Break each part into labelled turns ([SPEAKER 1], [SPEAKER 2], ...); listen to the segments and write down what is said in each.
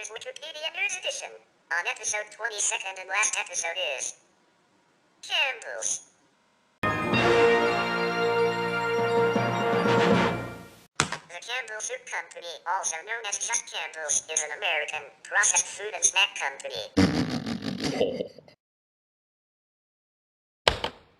[SPEAKER 1] News Wikipedia News Edition. On episode 22nd and last episode is Campbell's. The Campbell Soup Company, also known as just Campbell's, is an American processed food and snack company.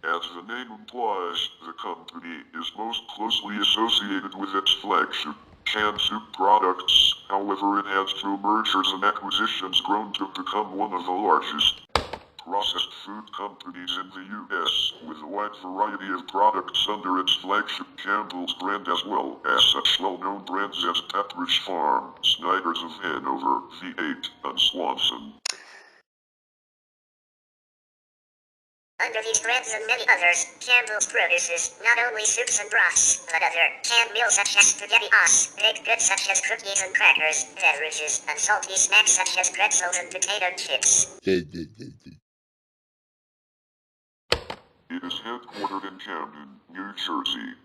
[SPEAKER 2] As the name implies, the company is most closely associated with its flagship, canned soup products. However, it has through mergers and acquisitions grown to become one of the largest processed food companies in the U.S., with a wide variety of products under its flagship Campbell's brand, as well as such well-known brands as Pepperidge Farm, Snyder's of Hanover, V8, and Swanson.
[SPEAKER 1] Under these brands and many others, Campbell's produces not only soups and broths, but other canned meals such as spaghetti-os, baked goods such as cookies and crackers, beverages, and salty snacks such as pretzels and potato chips.
[SPEAKER 2] It is headquartered in Camden, New Jersey.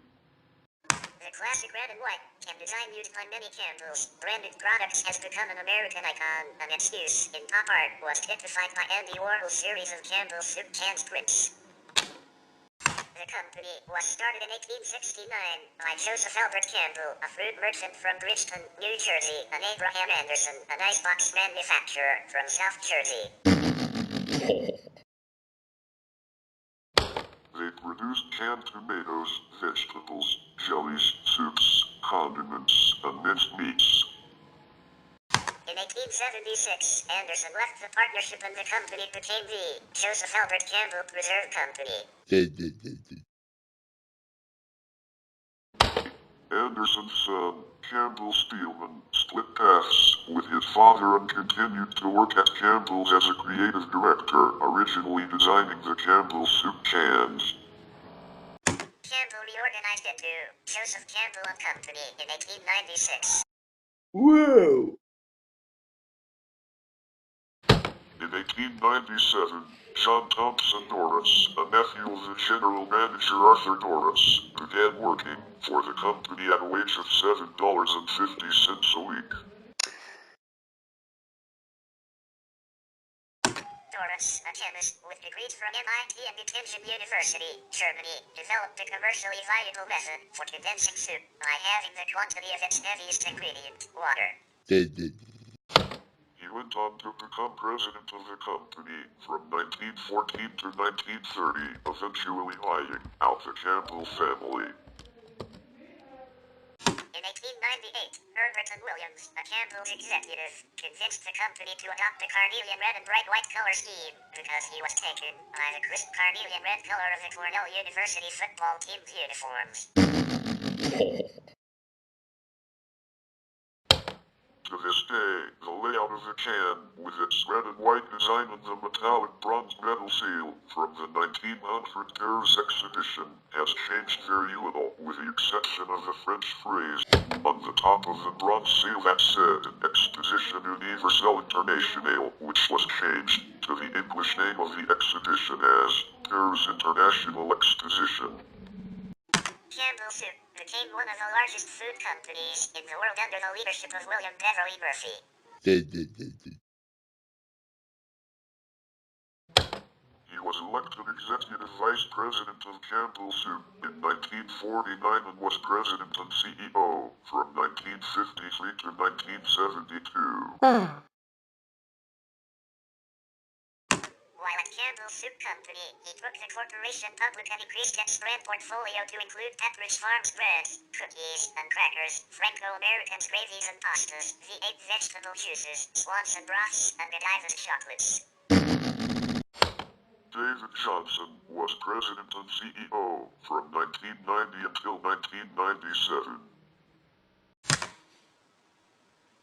[SPEAKER 1] The classic red and white can design used by many Campbell's branded products has become an American icon, and its use in pop art was typified by Andy Warhol's series of Campbell's soup can prints. The company was started in 1869 by Joseph Albert Campbell, a fruit merchant from Bridgeton, New Jersey, and Abraham Anderson, an icebox manufacturer from South Jersey.
[SPEAKER 2] They produced canned tomatoes, vegetables, jellies, soups, condiments, and minced meats.
[SPEAKER 1] In 1876, Anderson left the partnership and the company became the Joseph Albert Campbell Preserve Company.
[SPEAKER 2] Anderson's son, Campbell Steelman, split paths with his father and continued to work at Campbell's as a creative director, originally designing the Campbell soup cans.
[SPEAKER 1] Campbell reorganized it to Joseph Campbell and Company in 1896.
[SPEAKER 3] Whoa!
[SPEAKER 2] In 1897, John Thompson Norris, a nephew of the general manager Arthur Norris, began working for the company at a wage of $7.50 a week.
[SPEAKER 1] Norris, a chemist with degrees from MIT and Göttingen University, Germany, developed a commercially viable method for condensing soup by having the quantity of its heaviest ingredient, water.
[SPEAKER 2] He went on to become president of the company from 1914 to 1930, eventually buying out the Campbell family.
[SPEAKER 1] In 1898, Herbert and Williams, a Campbell's executive, convinced the company to adopt the carnelian red and bright white color scheme because he was taken by the crisp carnelian red color of the Cornell University football team's uniforms.
[SPEAKER 2] To this day, the layout of the can, with its red and white design and the metallic bronze medal seal from the 1900 Paris exhibition, has changed very little, with the exception of the French phrase on the top of the bronze seal that said Exposition Universelle Internationale, which was changed to the English name of the exhibition as Paris International Exposition.
[SPEAKER 1] Campbell Soup became one of the largest food companies in the world under the leadership of William Beverly Murphy.
[SPEAKER 2] He was elected executive vice president of Campbell Soup in 1949 and was president and CEO from 1953 to 1972.
[SPEAKER 1] While at Campbell Soup Company, he took the corporation public and increased its brand portfolio to include Pepperidge Farm's breads, cookies, and crackers, Franco-American's gravies and pastas, V8 vegetable juices, Swanson broths, and Godiva's chocolates.
[SPEAKER 2] David Johnson was president and CEO from 1990 until 1997.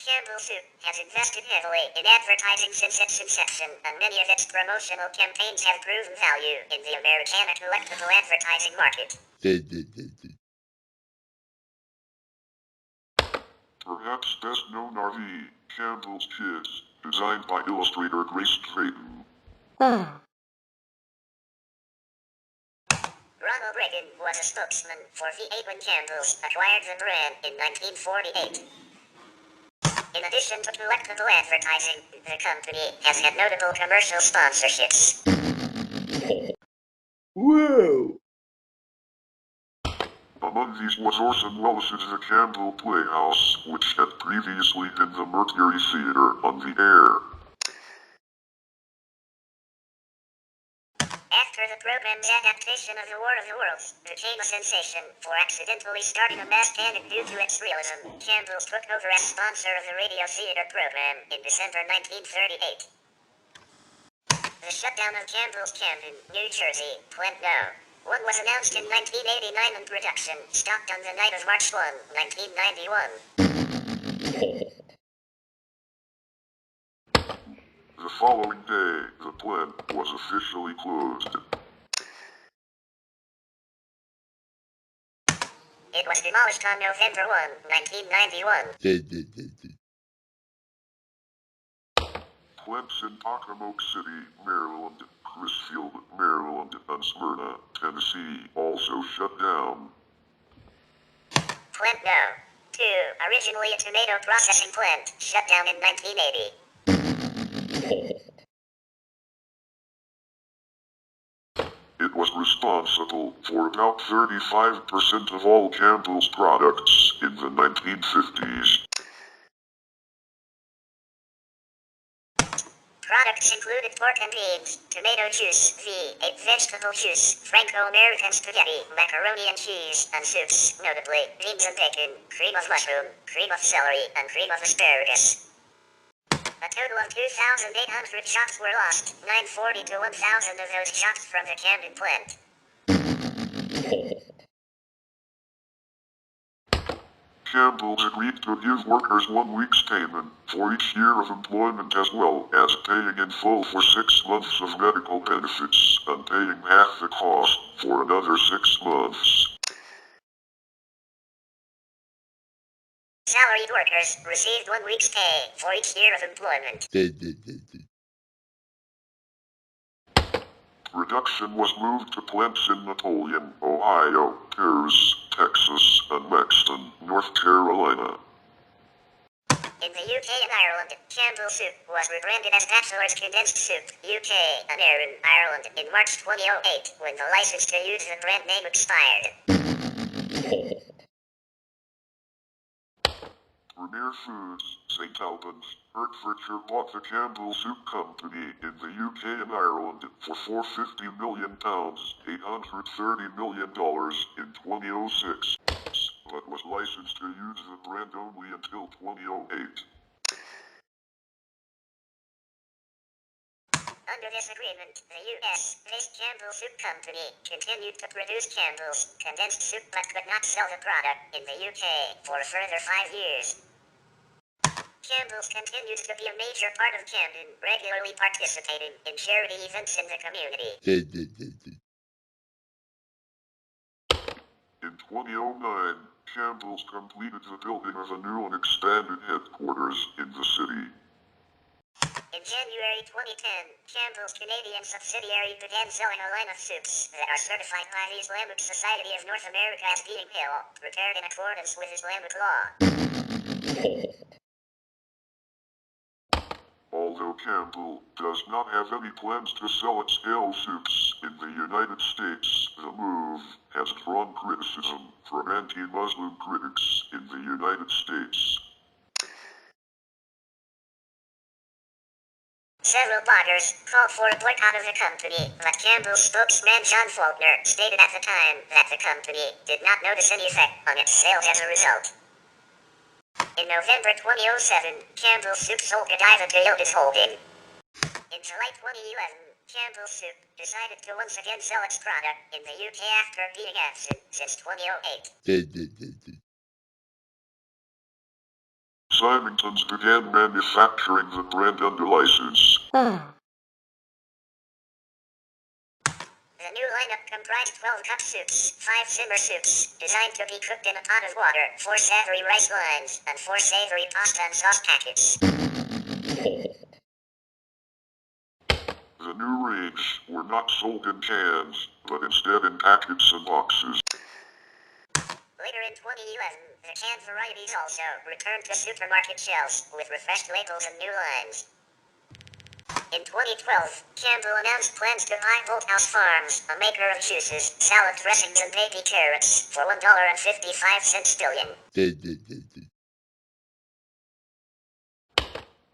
[SPEAKER 1] Campbell Soup has invested heavily in advertising since its inception, and many of its promotional campaigns have proven value in the Americana collectible advertising market.
[SPEAKER 2] Perhaps best known are the Campbell's Kids, designed by illustrator Grace Drayton.
[SPEAKER 1] Ronald Reagan was a spokesman for V8 when Campbell's acquired the brand in 1948. In addition to collectible advertising, the company has had notable commercial sponsorships.
[SPEAKER 3] Whoa!
[SPEAKER 2] Among these was Orson Welles' The Campbell Playhouse, which had previously been the Mercury Theater on the air.
[SPEAKER 1] After the program's adaptation of The War of the Worlds became a sensation for accidentally starting a mass panic due to its realism, Campbell took over as sponsor of the radio theater program in December 1938. The shutdown of Campbell's Camden, New Jersey, plant No. 1 was announced in 1989 and production stopped on the night of March 1, 1991.
[SPEAKER 2] The following day, the plant was officially closed.
[SPEAKER 1] It was demolished on November 1, 1991.
[SPEAKER 2] Plants in Pocomoke City, Maryland, Crisfield, Maryland, and Smyrna, Tennessee also shut down.
[SPEAKER 1] Plant No. 2, originally a tomato processing plant, shut down in 1980.
[SPEAKER 2] It was responsible for about 35% of all Campbell's products in the 1950s.
[SPEAKER 1] Products included pork and beans, tomato juice, V8 vegetable juice, Franco-American spaghetti, macaroni and cheese, and soups, notably beans and bacon, cream of mushroom, cream of celery, and cream of asparagus. A total of 2,800 shots were lost, 940 to 1,000 of those shots from the Camden plant.
[SPEAKER 2] Campbell agreed to give workers 1 week's payment for each year of employment as well as paying in full for 6 months of medical benefits and paying half the cost for another 6 months.
[SPEAKER 1] Salaried workers received 1 week's pay for each year of employment.
[SPEAKER 2] Production was moved to plants in Napoleon, Ohio, Paris, Texas, and Maxton, North Carolina.
[SPEAKER 1] In the UK and Ireland, Campbell Soup was rebranded as Bachelor's Condensed Soup, UK and Erin, Ireland in March 2008 when the license to use the brand name expired.
[SPEAKER 2] Premier Foods, St. Albans, Hertfordshire bought the Campbell Soup Company in the UK and Ireland for £450 million, $830 million in 2006, but was licensed to use the brand only until 2008.
[SPEAKER 1] Under this agreement, the US-based Campbell Soup Company continued to produce Campbell's condensed soup but could not sell the product in the UK for a further 5 years. Campbell's continues to be a major part of Camden, regularly participating in charity events in the community.
[SPEAKER 2] In 2009, Campbell's completed the building of a new and expanded headquarters in the city.
[SPEAKER 1] In January 2010, Campbell's Canadian subsidiary began selling a line of soups that are certified by the Islamic Society of North America as being halal, prepared in accordance with Islamic law.
[SPEAKER 2] Although Campbell does not have any plans to sell its halal soups in the United States, the move has drawn criticism from anti-Muslim critics in the United States.
[SPEAKER 1] Several bloggers called for a boycott of the company, but Campbell's spokesman John Faulkner stated at the time that the company did not notice any effect on its sales as a result. In November 2007, Campbell Soup sold Godiva to Yildiz Holding. In July 2011, Campbell Soup decided to once again sell its product in the UK after being absent since 2008.
[SPEAKER 2] Symington's began manufacturing the brand under license.
[SPEAKER 1] The new lineup comprised 12 cup soups, 5 simmer soups, designed to be cooked in a pot of water, 4 savory rice lines, and 4 savory pasta and sauce packets.
[SPEAKER 2] The new range were not sold in cans, but instead in packets and boxes.
[SPEAKER 1] Later in 2011, The canned varieties also returned to supermarket shelves with refreshed labels and new lines. In 2012, Campbell announced plans to buy Bolthouse Farms, a maker of juices, salad dressings, and baby carrots, for $1.55 billion.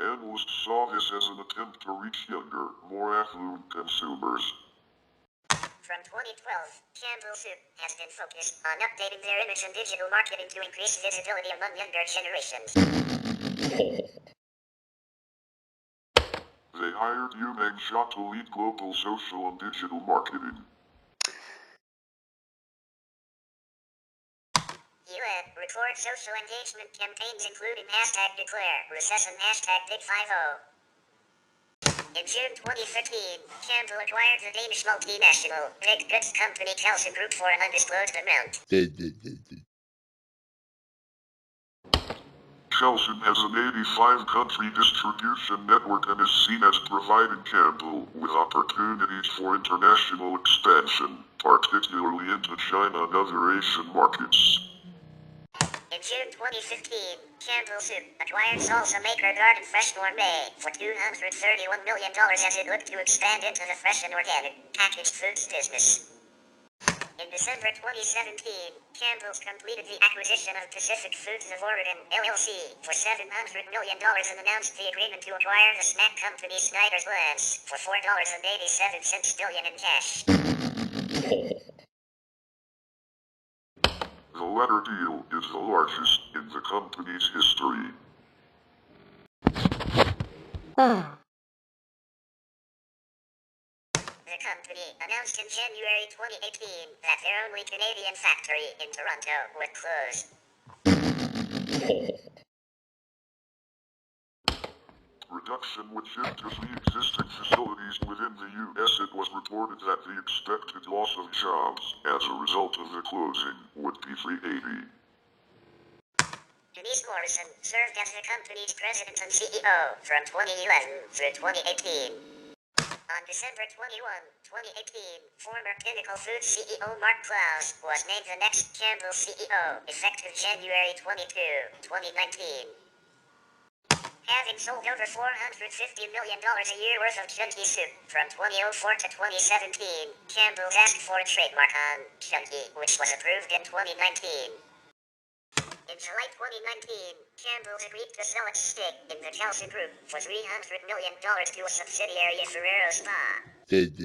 [SPEAKER 2] Analysts saw this as an attempt to reach younger, more affluent consumers.
[SPEAKER 1] From 2012, Campbell Soup has been focused on updating their image and digital marketing to increase visibility among younger generations.
[SPEAKER 2] They hired Yu Meng Xia to lead global social and digital marketing.
[SPEAKER 1] UN record social engagement campaigns including #Declare, Recession, #Big50. In June 2015, Campbell acquired the Danish multinational baked goods company Kelsey Group for an undisclosed amount.
[SPEAKER 2] Kelsen has an 85-country distribution network and is seen as providing Campbell with opportunities for international expansion, particularly into China and other Asian markets.
[SPEAKER 1] In June 2015, Campbell Soup acquired salsa maker Garden Fresh Gourmet for $231 million as it looked to expand into the fresh and organic packaged foods business. In December 2017, Campbell's completed the acquisition of Pacific Foods of Oregon, LLC, for $700 million and announced the agreement to acquire the snack company Snyder's Lance for $4.87 billion in cash.
[SPEAKER 2] The latter deal is the largest in the company's history.
[SPEAKER 1] The company announced in January 2018 that their only Canadian factory in Toronto would close.
[SPEAKER 2] Reduction within the three existing facilities within the U.S. It was reported that the expected loss of jobs as a result of the closing would be 380.
[SPEAKER 1] Denise Morrison served as the company's president and CEO from 2011 through 2018. On December 21, 2018, former Pinnacle Foods CEO Mark Clouse was named the next Campbell CEO, effective January 22, 2019. Having sold over $450 million a year worth of Chunky soup from 2004 to 2017, Campbell asked for a trademark on Chunky, which was approved in 2019. In July 2019, Campbell agreed to sell its stake in the Kelsey Group for $300 million to a subsidiary of Ferrero Spa.
[SPEAKER 2] The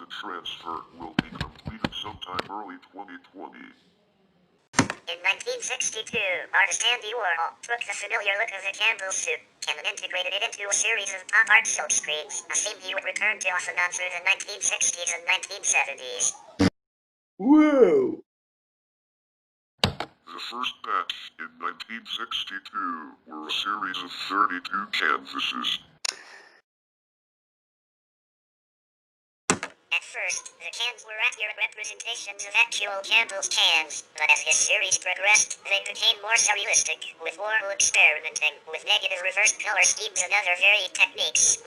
[SPEAKER 2] transfer will be completed sometime early 2020.
[SPEAKER 1] In 1962, artist Andy Warhol took the familiar look of the Campbell soup and integrated it into a series of pop art silkscreens, a theme he would return to off and on through the 1960s and 1970s.
[SPEAKER 3] Whoa!
[SPEAKER 2] The first batch in 1962 were a series of 32 canvases.
[SPEAKER 1] At first, the cans were accurate representations of actual Campbell's cans, but as this series progressed, they became more surrealistic, with Warhol experimenting with negative reversed color schemes and other varied techniques.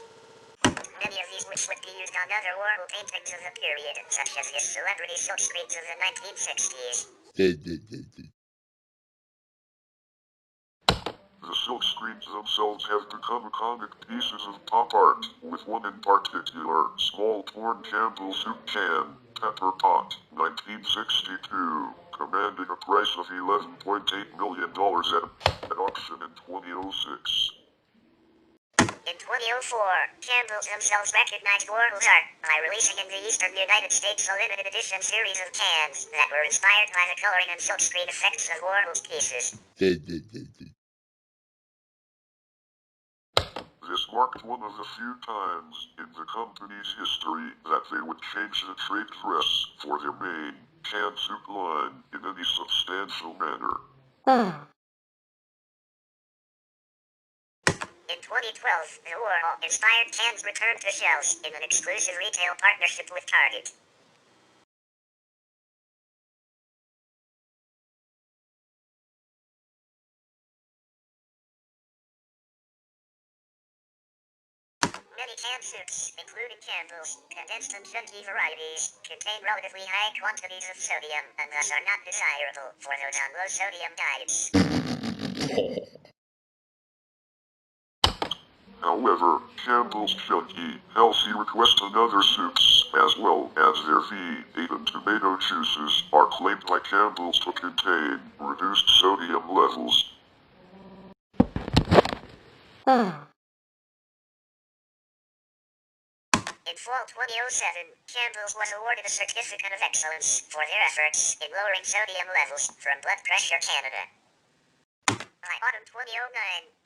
[SPEAKER 1] Many of these which would be used on other Warhol paintings of the period, such as his celebrity silkscreens of the 1960s.
[SPEAKER 2] The silkscreens themselves have become iconic pieces of pop art, with one in particular, small torn Campbell soup can, Pepper Pot, 1962, commanding a price of $11.8 million at auction in 2006.
[SPEAKER 1] In 2004, Campbell's themselves recognized Warhol's art by releasing in the eastern United States a limited edition series of cans that were inspired by the coloring and silkscreen effects of Warhol's pieces.
[SPEAKER 2] This marked one of the few times in the company's history that they would change the trade dress for their main canned soup line in any substantial manner.
[SPEAKER 1] In 2012, the Warhol-inspired cans returned to shelves in an exclusive retail partnership with Target. Many canned soups, including Campbell's, condensed and chunky varieties, contain relatively high quantities of sodium and thus are not desirable for those on low sodium diets.
[SPEAKER 2] However, Campbell's chunky, healthy request and other soups, as well as their V8 and tomato juices, are claimed by Campbell's to contain reduced sodium levels.
[SPEAKER 1] In fall 2007, Campbell's was awarded a Certificate of Excellence for their efforts in lowering sodium levels from Blood Pressure Canada. By autumn 2009,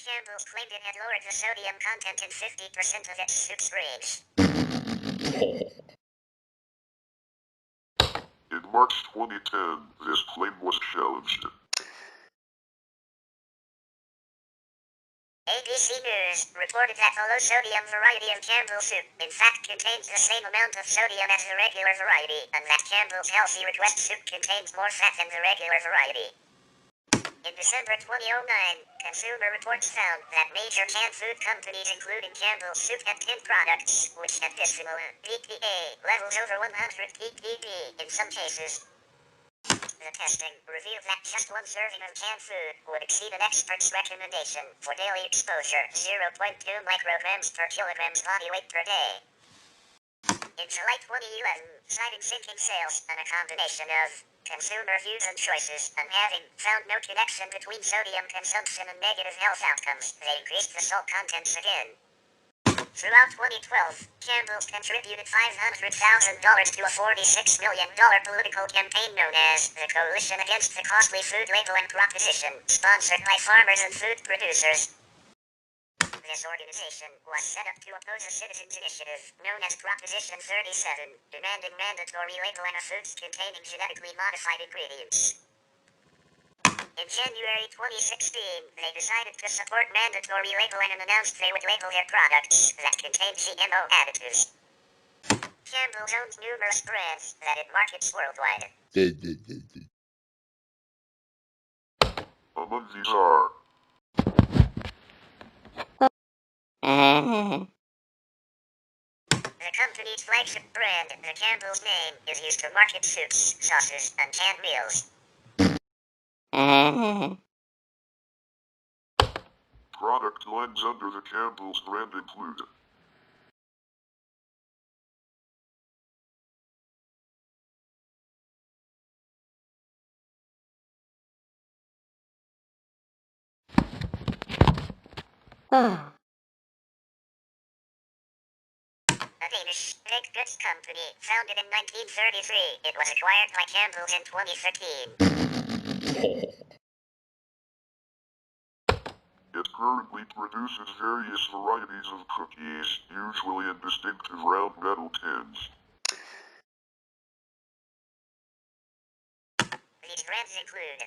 [SPEAKER 1] Campbell's claimed it had lowered the sodium content in 50% of its soups range.
[SPEAKER 2] In March 2010, this claim was challenged.
[SPEAKER 1] ABC News reported that the low-sodium variety of Campbell's soup in fact contains the same amount of sodium as the regular variety, and that Campbell's Healthy Request soup contains more fat than the regular variety. In December 2009, Consumer Reports found that major canned food companies including Campbell's Soup and tin products, which had decimal ppA levels over 100 ppb in some cases. The testing revealed that just one serving of canned food would exceed an expert's recommendation for daily exposure, 0.2 micrograms per kilograms body weight per day. In July 2011, citing sinking sales and a combination of consumer views and choices and having found no connection between sodium consumption and negative health outcomes, they increased the salt contents again. Throughout 2012, Campbell's contributed $500,000 to a $46 million political campaign known as the Coalition Against the Costly Food Labeling Proposition, sponsored by farmers and food producers. This organization was set up to oppose a citizens' initiative known as Proposition 37, demanding mandatory labeling of foods containing genetically modified ingredients. In January 2016, they decided to support mandatory labeling and announced they would label their products that contain GMO additives. Campbell's owns numerous brands that it markets worldwide.
[SPEAKER 2] Among these are
[SPEAKER 1] The company's flagship brand, the Campbell's name, is used to market soups, sauces, and canned meals.
[SPEAKER 2] product lines under the Campbell's brand include
[SPEAKER 1] A Danish baked goods company, founded in 1933, it was acquired by Campbell's in 2013.
[SPEAKER 2] It currently produces various varieties of cookies, usually in distinctive round metal tins.
[SPEAKER 1] These brands include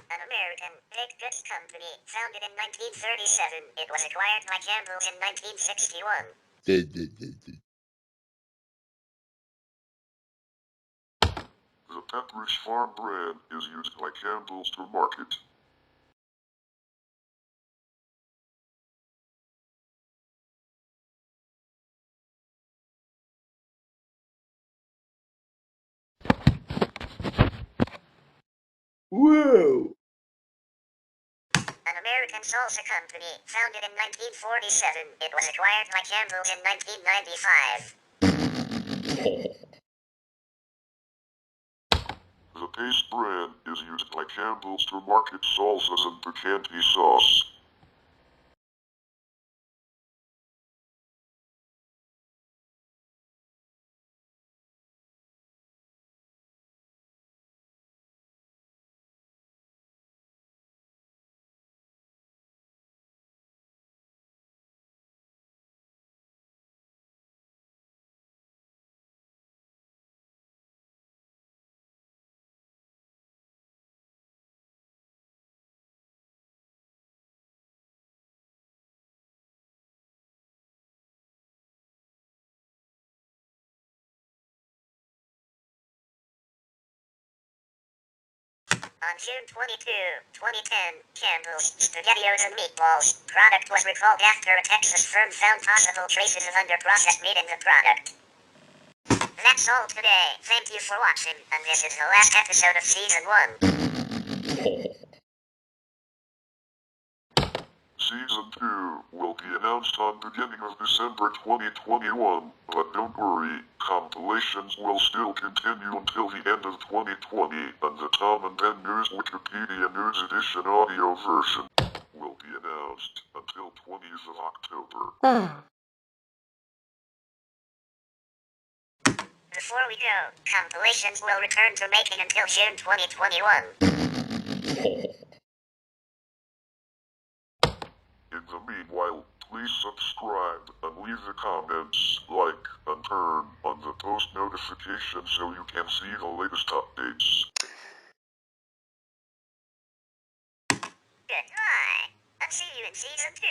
[SPEAKER 1] an American baked goods company, founded in 1937, it was acquired by Campbell's in 1961.
[SPEAKER 2] The Pepperidge Farm brand is used by Campbell's to market
[SPEAKER 3] Whoa!
[SPEAKER 1] An American salsa company, founded in 1947, it was acquired by Campbell's in 1995.
[SPEAKER 2] The Paste brand is used by Campbell's to market salsas and picante sauce.
[SPEAKER 1] On June 22, 2010, Campbell's Spaghettios and Meatballs product was recalled after a Texas firm found possible traces of under-processed meat in the product. That's all today. Thank you for watching, and this is the last episode of Season 1.
[SPEAKER 2] Season 2 will be announced on beginning of December 2021, but don't worry, compilations will still continue until the end of 2020, and the TaBNWNE Wikipedia News Edition audio version will be announced until 20th of October.
[SPEAKER 1] Before we go, compilations will return to making until June 2021.
[SPEAKER 2] In the meanwhile, please subscribe and leave the comments, like, and turn on the post notification so you can see the latest updates.
[SPEAKER 1] Goodbye. I'll see you in Season 2.